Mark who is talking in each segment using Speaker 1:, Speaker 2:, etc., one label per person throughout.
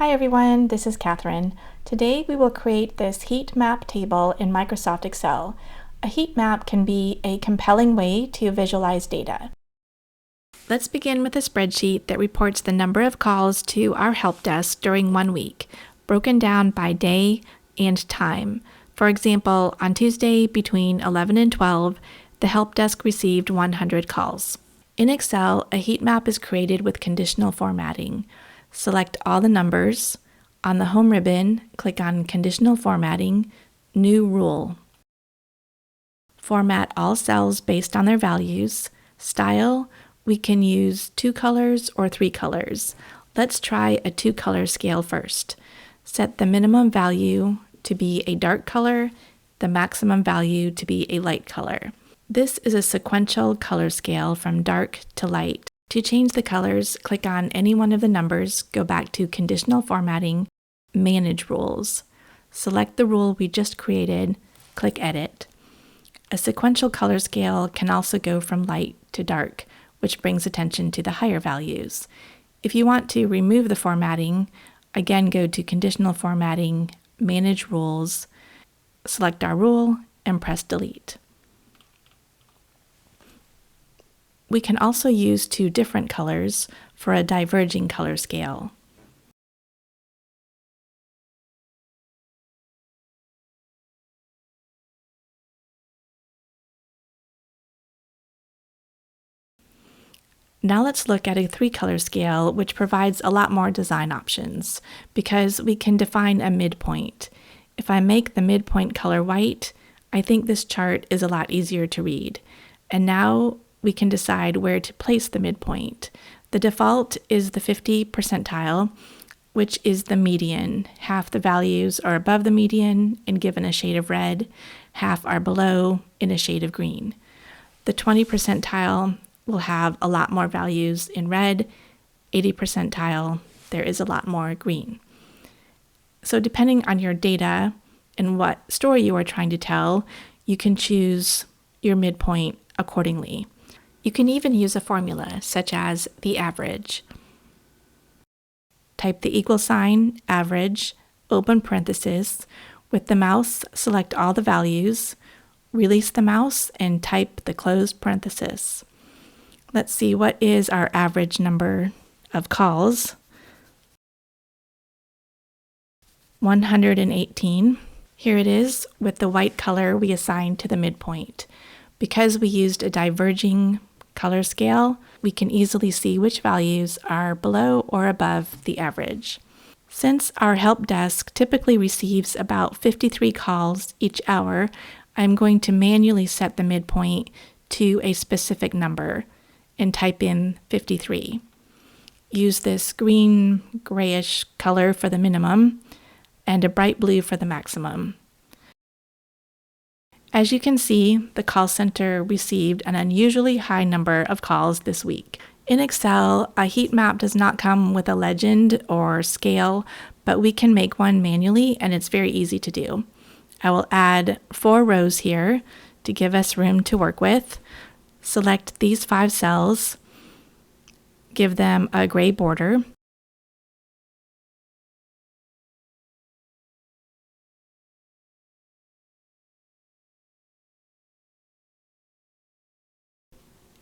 Speaker 1: Hi everyone, this is Catherine. Today we will create this heat map table in Microsoft Excel. A heat map can be a compelling way to visualize data. Let's begin with a spreadsheet that reports the number of calls to our help desk during 1 week, broken down by day and time. For example, on Tuesday between 11 and 12, the help desk received 100 calls. In Excel, a heat map is created with conditional formatting. Select all the numbers. On the Home ribbon, click on Conditional Formatting, New Rule. Format all cells based on their values. Style, we can use 2 colors or 3 colors. Let's try a 2-color scale first. Set the minimum value to be a dark color, the maximum value to be a light color. This is a sequential color scale from dark to light. To change the colors, click on any one of the numbers, go back to Conditional Formatting, Manage Rules. Select the rule we just created, click Edit. A sequential color scale can also go from light to dark, which brings attention to the higher values. If you want to remove the formatting, again go to Conditional Formatting, Manage Rules, select our rule, and press Delete. We can also use 2 different colors for a diverging color scale. Now let's look at a 3-color scale, which provides a lot more design options because we can define a midpoint. If I make the midpoint color white, I think this chart is a lot easier to read. And now we can decide where to place the midpoint. The default is the 50 percentile, which is the median. Half the values are above the median and given a shade of red, half are below in a shade of green. The 20 percentile will have a lot more values in red, 80 percentile, there is a lot more green. So depending on your data and what story you are trying to tell, you can choose your midpoint accordingly. You can even use a formula, such as the average. Type the equal sign, average, open parenthesis. With the mouse, select all the values, release the mouse, and type the closed parenthesis. Let's see, what is our average number of calls? 118. Here it is with the white color we assigned to the midpoint. Because we used a diverging color scale, we can easily see which values are below or above the average. Since our help desk typically receives about 53 calls each hour, I'm going to manually set the midpoint to a specific number and type in 53. Use this green grayish color for the minimum and a bright blue for the maximum. As you can see, the call center received an unusually high number of calls this week. In Excel, a heat map does not come with a legend or scale, but we can make one manually and it's very easy to do. I will add 4 rows here to give us room to work with. Select these 5 cells, give them a gray border.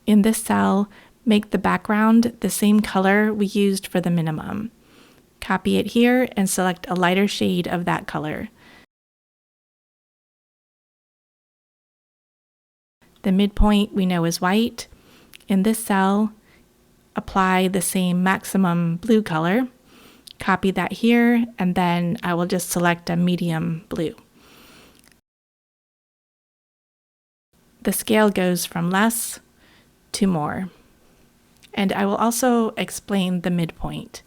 Speaker 1: In this cell, make the background the same color we used for the minimum. Copy it here and select a lighter shade of that color. The midpoint we know is white. In this cell, apply the same maximum blue color. Copy that here, and then I will just select a medium blue. The scale goes from less to more. And I will also explain the midpoint.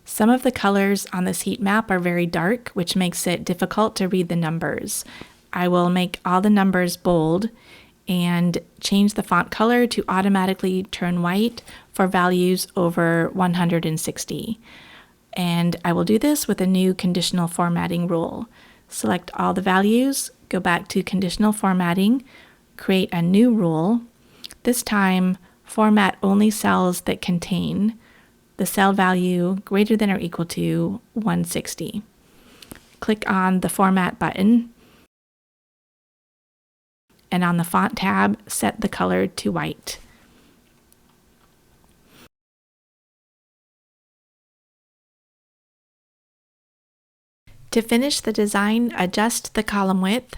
Speaker 1: Some of the colors on this heat map are very dark, which makes it difficult to read the numbers. I will make all the numbers bold and change the font color to automatically turn white for values over 160. And I will do this with a new conditional formatting rule. Select all the values, go back to Conditional Formatting, create a new rule. This time, format only cells that contain the cell value greater than or equal to 160. Click on the Format button, and on the Font tab, set the color to white. To finish the design, adjust the column width.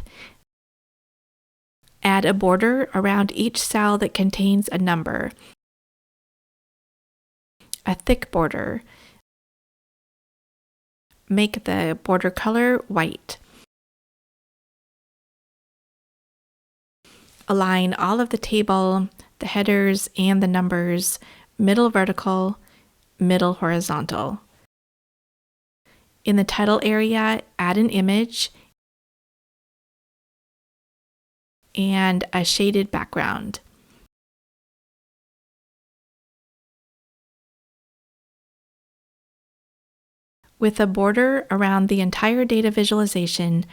Speaker 1: Add a border around each cell that contains a number. A thick border. Make the border color white. Align all of the table, the headers, and the numbers, middle vertical, middle horizontal. In the title area, add an image and a shaded background. With a border around the entire data visualization,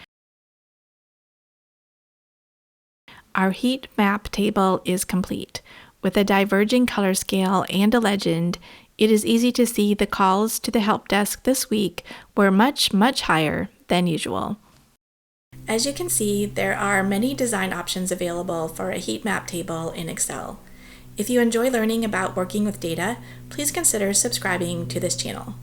Speaker 1: our heat map table is complete. With a diverging color scale and a legend, it is easy to see the calls to the help desk this week were much higher than usual. As you can see, there are many design options available for a heat map table in Excel. If you enjoy learning about working with data, please consider subscribing to this channel.